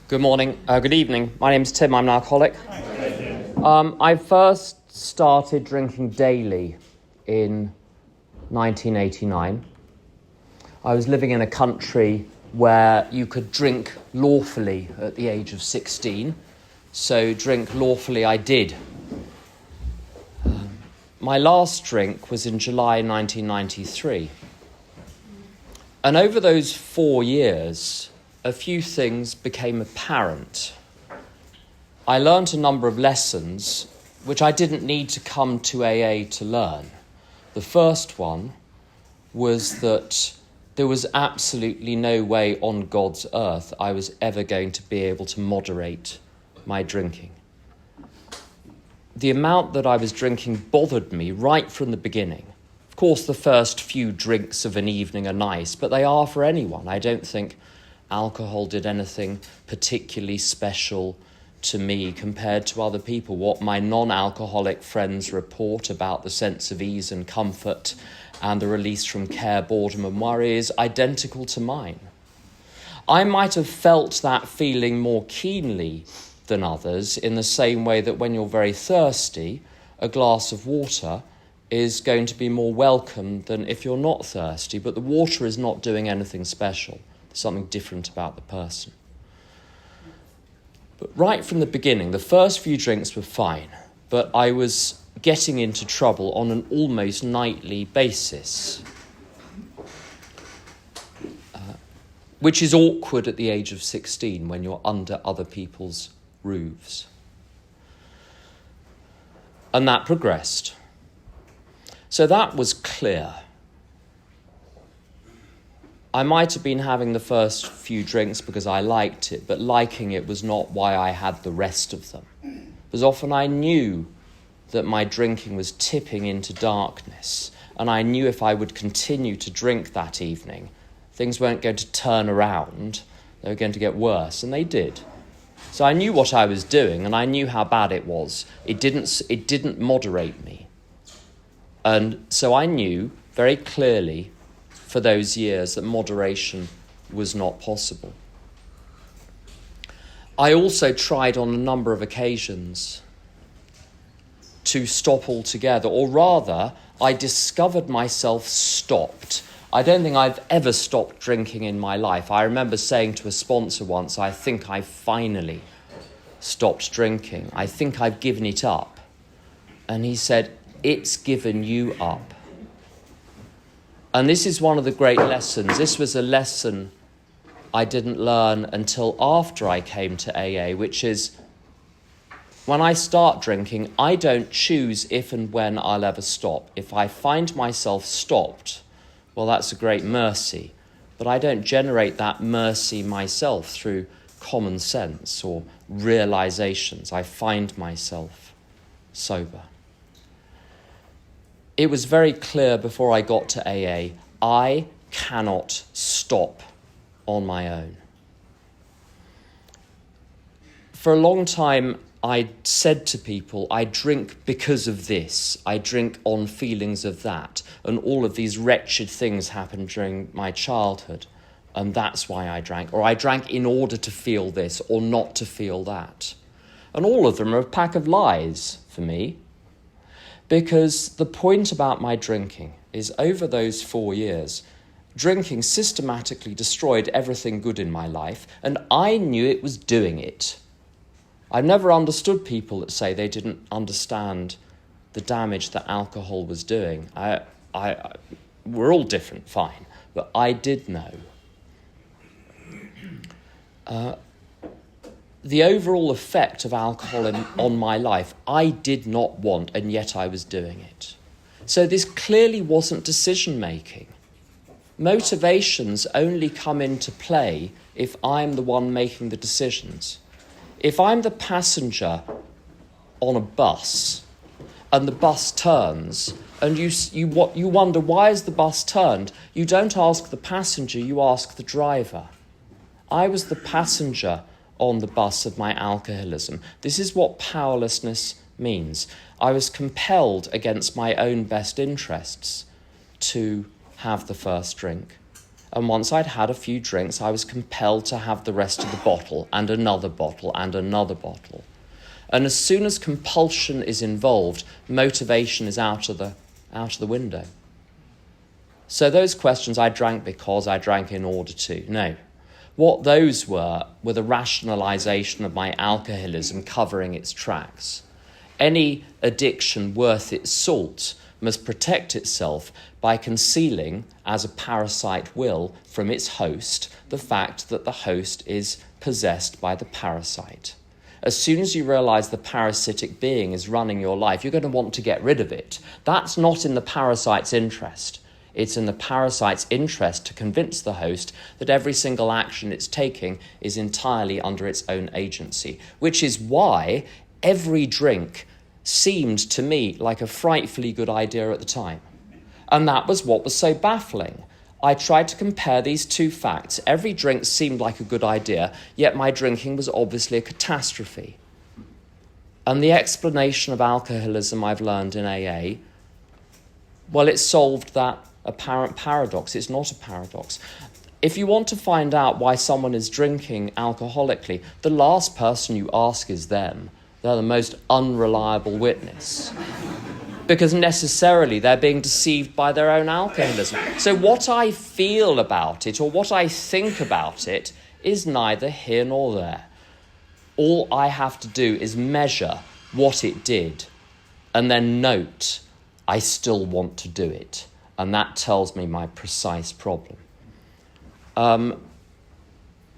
Good morning, good evening. My name's Tim, I'm an alcoholic. I first started drinking daily in 1989. I was living in a country where you could drink lawfully at the age of 16, so drink lawfully I did. My last drink was in July 1993. And over those 4 years, a few things became apparent. I learnt a number of lessons which I didn't need to come to AA to learn. The first one was that there was absolutely no way on God's earth I was ever going to be able to moderate my drinking. The amount that I was drinking bothered me right from the beginning. Of course, the first few drinks of an evening are nice, but they are for anyone. I don't think alcohol did anything particularly special to me compared to other people. What my non-alcoholic friends report about the sense of ease and comfort and the release from care, boredom and worry is identical to mine. I might have felt that feeling more keenly than others in the same way that when you're very thirsty, a glass of water is going to be more welcome than if you're not thirsty, but the water is not doing anything special. Something different about the person. But right from the beginning, the first few drinks were fine, but I was getting into trouble on an almost nightly basis, which is awkward at the age of 16 when you're under other people's roofs. And that progressed. So that was clear. I might have been having the first few drinks because I liked it, but liking it was not why I had the rest of them. Because often I knew that my drinking was tipping into darkness, and I knew if I would continue to drink that evening, things weren't going to turn around, they were going to get worse, and they did. So I knew what I was doing, and I knew how bad it was. It didn't moderate me. And so I knew very clearly for those years that moderation was not possible. I also tried on a number of occasions to stop altogether, or rather, I discovered myself stopped. I don't think I've ever stopped drinking in my life. I remember saying to a sponsor once, I think I finally stopped drinking. I think I've given it up. And he said, it's given you up. And this is one of the great lessons. This was a lesson I didn't learn until after I came to AA, which is when I start drinking, I don't choose if and when I'll ever stop. If I find myself stopped, well, that's a great mercy. But I don't generate that mercy myself through common sense or realizations. I find myself sober. It was very clear before I got to AA, I cannot stop on my own. For a long time, I said to people, I drink because of this, I drink on feelings of that, and all of these wretched things happened during my childhood, and that's why I drank, or I drank in order to feel this or not to feel that. And all of them are a pack of lies for me. Because the point about my drinking is over those 4 years, drinking systematically destroyed everything good in my life, and I knew it was doing it. I've never understood people that say they didn't understand the damage that alcohol was doing. We're all different, fine, but I did know. The overall effect of alcohol on my life, I did not want, and yet I was doing it. So this clearly wasn't decision-making. Motivations only come into play if I'm the one making the decisions. If I'm the passenger on a bus, and the bus turns, and you wonder, why is the bus turned? You don't ask the passenger, you ask the driver. I was the passenger on the bus of my alcoholism. This is what powerlessness means. I was compelled against my own best interests to have the first drink. And once I'd had a few drinks, I was compelled to have the rest of the bottle and another bottle and another bottle. And as soon as compulsion is involved, motivation is out of the window. So those questions, I drank because, I drank in order to, no. What those were the rationalisation of my alcoholism covering its tracks. Any addiction worth its salt must protect itself by concealing, as a parasite will, from its host, the fact that the host is possessed by the parasite. As soon as you realise the parasitic being is running your life, you're going to want to get rid of it. That's not in the parasite's interest. It's in the parasite's interest to convince the host that every single action it's taking is entirely under its own agency, which is why every drink seemed to me like a frightfully good idea at the time. And that was what was so baffling. I tried to compare these two facts. Every drink seemed like a good idea, yet my drinking was obviously a catastrophe. And the explanation of alcoholism I've learned in AA, well, it solved that apparent paradox. It's not a paradox. If you want to find out why someone is drinking alcoholically, the last person you ask is them. They're the most unreliable witness. Because necessarily they're being deceived by their own alcoholism. So what I feel about it, or what I think about it, is neither here nor there. All I have to do is measure what it did, and then note, I still want to do it. And that tells me my precise problem.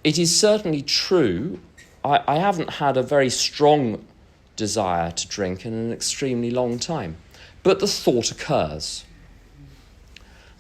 It is certainly true, I haven't had a very strong desire to drink in an extremely long time. But the thought occurs.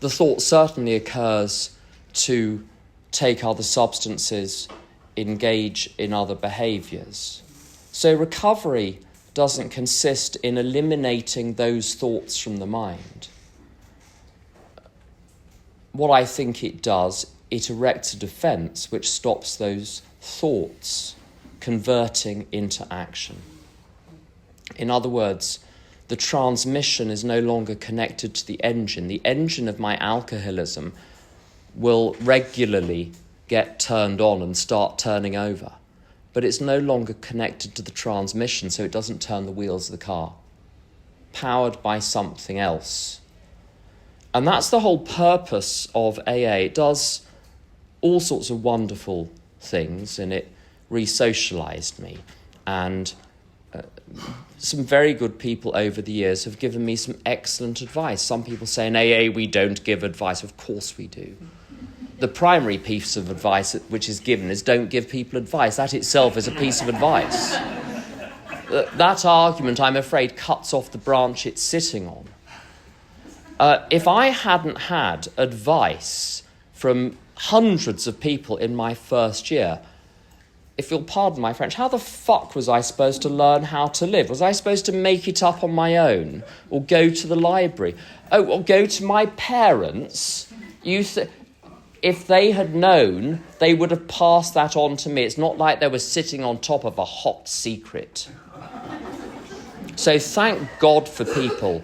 The thought certainly occurs to take other substances, engage in other behaviours. So recovery doesn't consist in eliminating those thoughts from the mind. What I think it does, it erects a defence which stops those thoughts converting into action. In other words, the transmission is no longer connected to the engine. The engine of my alcoholism will regularly get turned on and start turning over. But it's no longer connected to the transmission, so it doesn't turn the wheels of the car. Powered by something else. And that's the whole purpose of AA. It does all sorts of wonderful things, and it re-socialised me. And some very good people over the years have given me some excellent advice. Some people say in AA we don't give advice. Of course we do. The primary piece of advice which is given is don't give people advice. That itself is a piece of advice. That argument, I'm afraid, cuts off the branch it's sitting on. If I hadn't had advice from hundreds of people in my first year, if you'll pardon my French, how the fuck was I supposed to learn how to live? Was I supposed to make it up on my own? Or go to the library? Or go to my parents? If they had known, they would have passed that on to me. It's not like they were sitting on top of a hot secret. So thank God for people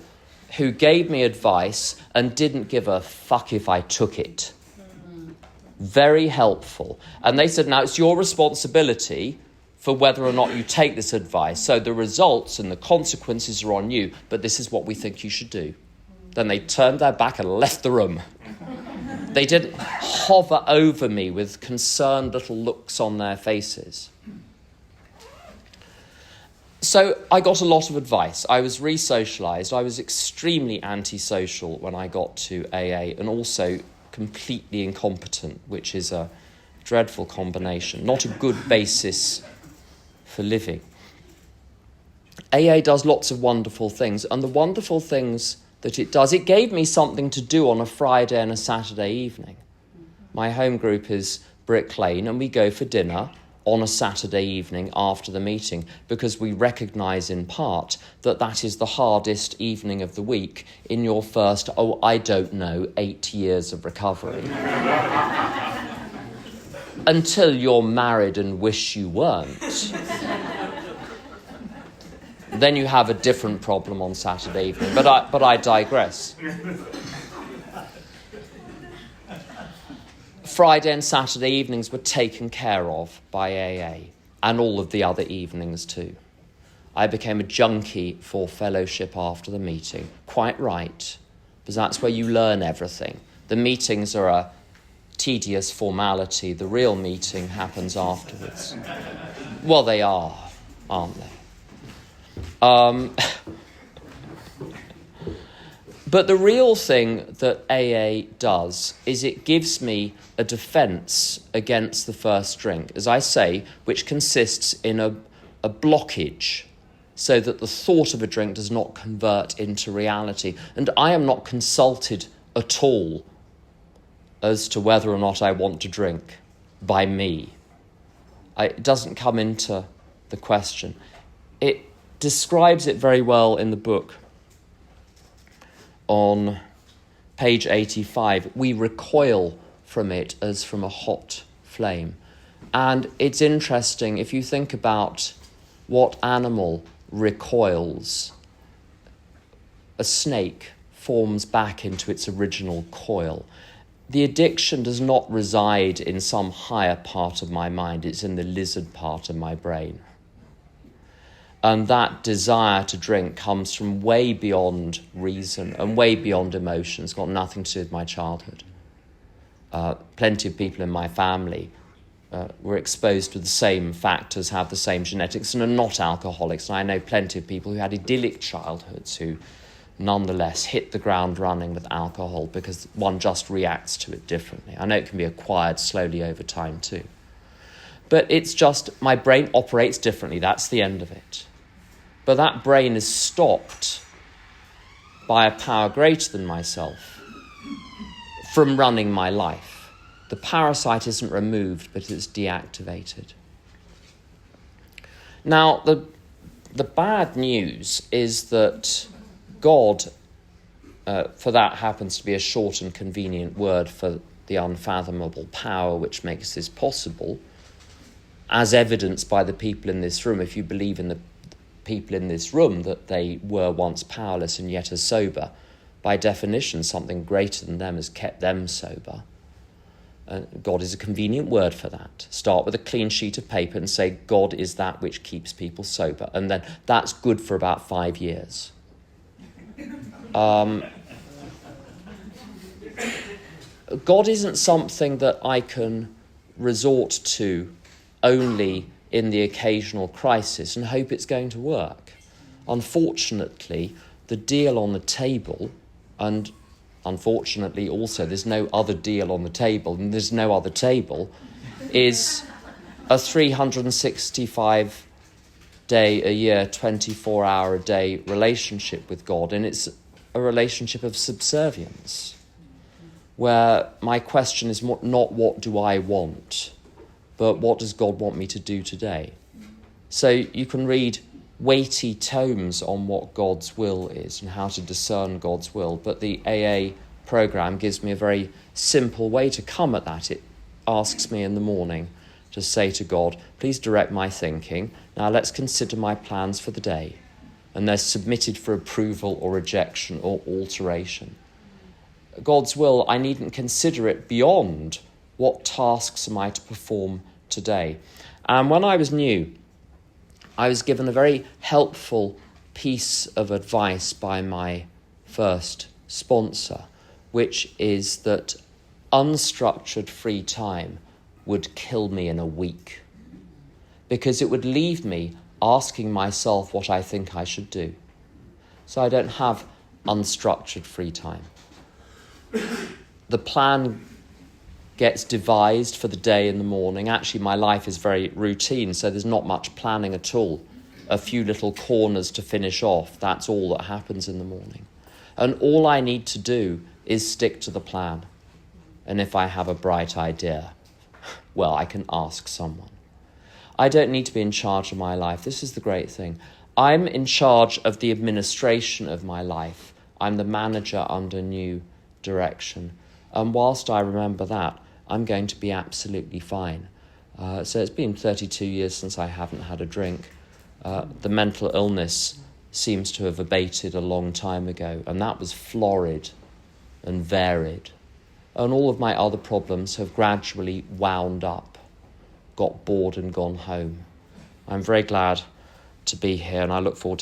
who gave me advice and didn't give a fuck if I took it. Very helpful. And they said, now it's your responsibility for whether or not you take this advice. So the results and the consequences are on you, but this is what we think you should do. Then they turned their back and left the room. They didn't hover over me with concerned little looks on their faces. So I got a lot of advice. I was re-socialised. I was extremely antisocial when I got to AA, and also completely incompetent, which is a dreadful combination. Not a good basis for living. AA does lots of wonderful things, and the wonderful things that it does, it gave me something to do on a Friday and a Saturday evening. My home group is Brick Lane, and we go for dinner on a Saturday evening after the meeting, because we recognise in part that that is the hardest evening of the week in your first, 8 years of recovery. Until you're married and wish you weren't. Then you have a different problem on Saturday evening. But I digress. Friday and Saturday evenings were taken care of by AA, and all of the other evenings too. I became a junkie for fellowship after the meeting. Quite right, because that's where you learn everything. The meetings are a tedious formality. The real meeting happens afterwards. Well, they are, aren't they? But the real thing that AA does is it gives me a defence against the first drink, as I say, which consists in a blockage so that the thought of a drink does not convert into reality. And I am not consulted at all as to whether or not I want to drink by me. It doesn't come into the question. It describes it very well in the book. On page 85, we recoil from it as from a hot flame. And it's interesting, if you think about what animal recoils, a snake forms back into its original coil. The addiction does not reside in some higher part of my mind, it's in the lizard part of my brain. And that desire to drink comes from way beyond reason and way beyond emotion. It's got nothing to do with my childhood. Plenty of people in my family were exposed to the same factors, have the same genetics, and are not alcoholics. And I know plenty of people who had idyllic childhoods who nonetheless hit the ground running with alcohol because one just reacts to it differently. I know it can be acquired slowly over time too. But it's just my brain operates differently. That's the end of it. But that brain is stopped by a power greater than myself from running my life. The parasite isn't removed, but it's deactivated. Now, the bad news is that God, for that happens to be a short and convenient word for the unfathomable power which makes this possible, as evidenced by the people in this room. If you believe in the people in this room that they were once powerless and yet are sober, by definition something greater than them has kept them sober. God is a convenient word for that. Start with a clean sheet of paper and say God is that which keeps people sober, and then that's good for about 5 years. God isn't something that I can resort to only in the occasional crisis and hope it's going to work. Unfortunately, the deal on the table, and unfortunately also there's no other deal on the table, and there's no other table, is a 365-day-a-year, 24-hour-a-day relationship with God. And it's a relationship of subservience, where my question is not what do I want, but what does God want me to do today? So you can read weighty tomes on what God's will is and how to discern God's will, but the AA program gives me a very simple way to come at that. It asks me in the morning to say to God, please direct my thinking. Now let's consider my plans for the day. And they're submitted for approval or rejection or alteration. God's will, I needn't consider it beyond what tasks am I to perform today. And when I was new, I was given a very helpful piece of advice by my first sponsor, which is that unstructured free time would kill me in a week, because it would leave me asking myself what I think I should do. So I don't have unstructured free time. The plan gets devised for the day in the morning. Actually, my life is very routine, so there's not much planning at all. A few little corners to finish off, that's all that happens in the morning. And all I need to do is stick to the plan. And if I have a bright idea, well, I can ask someone. I don't need to be in charge of my life. This is the great thing. I'm in charge of the administration of my life. I'm the manager under new direction. And whilst I remember that, I'm going to be absolutely fine. So it's been 32 years since I haven't had a drink. The mental illness seems to have abated a long time ago, and that was florid and varied. and all of my other problems have gradually wound up, got bored and gone home. I'm very glad to be here, and I look forward to